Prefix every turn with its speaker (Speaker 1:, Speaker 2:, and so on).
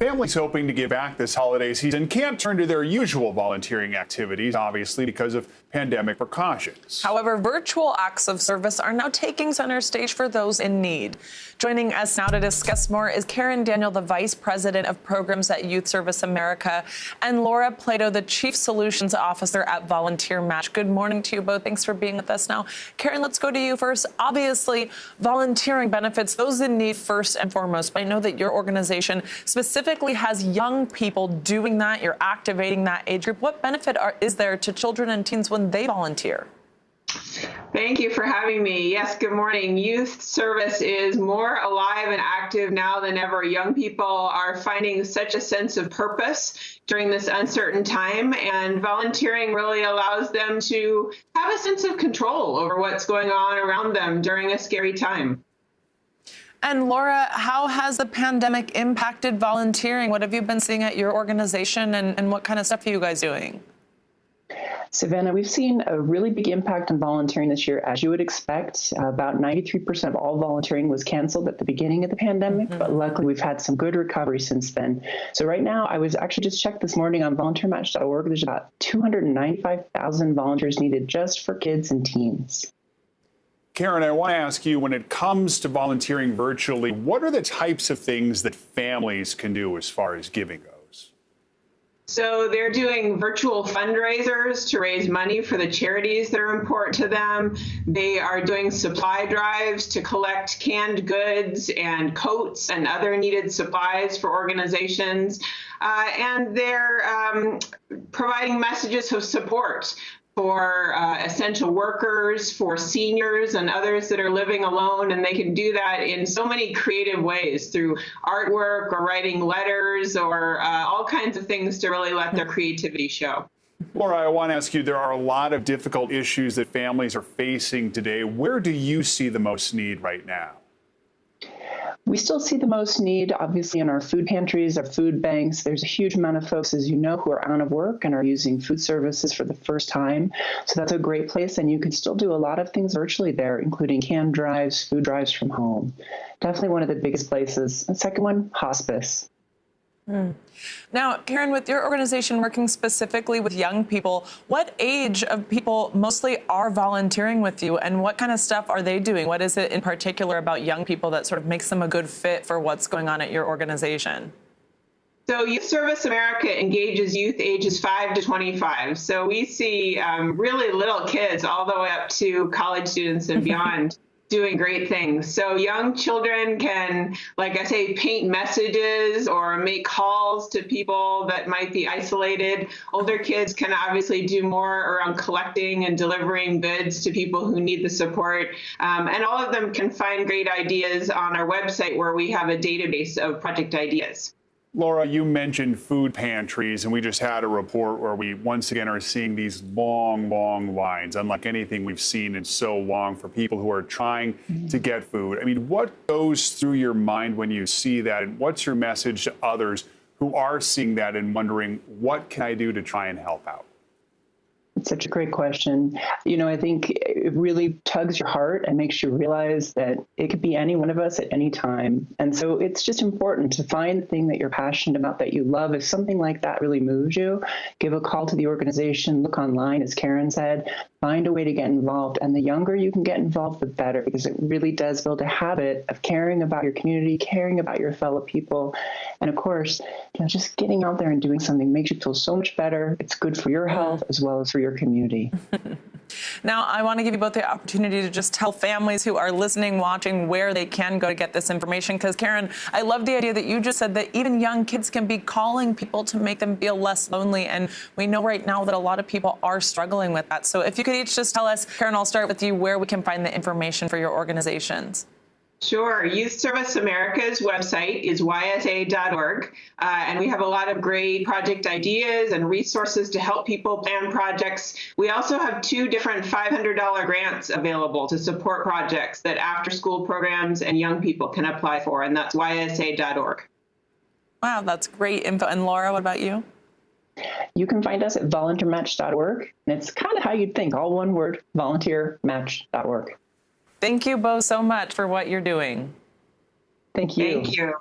Speaker 1: Families hoping to give back this holiday season can't turn to their usual volunteering activities, obviously, because of pandemic precautions.
Speaker 2: However, virtual acts of service are now taking center stage for those in need. Joining us now to discuss more is Karen Daniel, the Vice President of Programs at Youth Service America, and Laura Plato, the Chief Solutions Officer at Volunteer Match. Good morning to you both. Thanks for being with us now. Karen, let's go to you first. Obviously, volunteering benefits those in need first and foremost. But I know that your organization specifically has young people doing that. You're activating that age group. What benefit is there to children and teens when they volunteer?
Speaker 3: Thank you for having me. Yes, good morning. Youth service is more alive and active now than ever. Young people are finding such a sense of purpose during this uncertain time, and volunteering really allows them to have a sense of control over what's going on around them during a scary time.
Speaker 2: And Laura, how has the pandemic impacted volunteering? What have you been seeing at your organization, and what kind of stuff are you guys doing?
Speaker 4: Savannah, we've seen a really big impact on volunteering this year, as you would expect. About 93% of all volunteering was canceled at the beginning of the pandemic, but luckily we've had some good recovery since then. So right now, I was actually just checked this morning on volunteermatch.org. There's about 295,000 volunteers needed just for kids and teens.
Speaker 1: Karen, I want to ask you, when it comes to volunteering virtually, what are the types of things that families can do as far as giving goes?
Speaker 3: So they're doing virtual fundraisers to raise money for the charities that are important to them. They are doing supply drives to collect canned goods and coats and other needed supplies for organizations. And they're providing messages of support for essential workers, for seniors and others that are living alone. And they can do that in so many creative ways through artwork or writing letters or all kinds of things to really let their creativity show.
Speaker 1: Laura, I want to ask you, there are a lot of difficult issues that families are facing today. Where do you see the most need right now?
Speaker 4: We still see the most need, obviously, in our food pantries, our food banks. There's a huge amount of folks, as you know, who are out of work and are using food services for the first time. So that's a great place. And you can still do a lot of things virtually there, including canned drives, food drives from home. Definitely one of the biggest places. The second one, hospice.
Speaker 2: Now, Karen, with your organization working specifically with young people, what age of people mostly are volunteering with you, and what kind of stuff are they doing? What is it in particular about young people that sort of makes them a good fit for what's going on at your organization?
Speaker 3: So Youth Service America engages youth ages 5 to 25. So we see really little kids all the way up to college students and beyond. Doing great things. So young children can, like I say, paint messages or make calls to people that might be isolated. Older kids can obviously do more around collecting and delivering goods to people who need the support. And all of them can find great ideas on our website, where we have a database of project ideas.
Speaker 1: Laura, you mentioned food pantries, and we just had a report where we once again are seeing these long, long lines, unlike anything we've seen in so long, for people who are trying to get food. I mean, what goes through your mind when you see that, and what's your message to others who are seeing that and wondering, what can I do to try and help out?
Speaker 4: It's such a great question. You know, I think it really tugs your heart and makes you realize that it could be any one of us at any time. And so it's just important to find the thing that you're passionate about, that you love. If something like that really moves you, give a call to the organization, look online, as Karen said, find a way to get involved. And the younger you can get involved, the better, because it really does build a habit of caring about your community, caring about your fellow people. And of course, just getting out there and doing something makes you feel so much better. It's good for your health as well as for your community.
Speaker 2: Now, I want to give you both the opportunity to just tell families who are listening, watching, where they can go to get this information. Because, Karen, I love the idea that you just said that even young kids can be calling people to make them feel less lonely. And we know right now that a lot of people are struggling with that. So if you could each just tell us, Karen, I'll start with you, where we can find the information for your organizations.
Speaker 3: Sure. Youth Service America's website is ysa.org, and we have a lot of great project ideas and resources to help people plan projects. We also have 2 different $500 grants available to support projects that after-school programs and young people can apply for, and that's ysa.org.
Speaker 2: Wow, that's great info. And Laura, what about you?
Speaker 4: You can find us at volunteermatch.org, and it's kind of how you'd think, all one word, volunteermatch.org.
Speaker 2: Thank you both so much for what you're doing.
Speaker 4: Thank you.
Speaker 3: Thank you.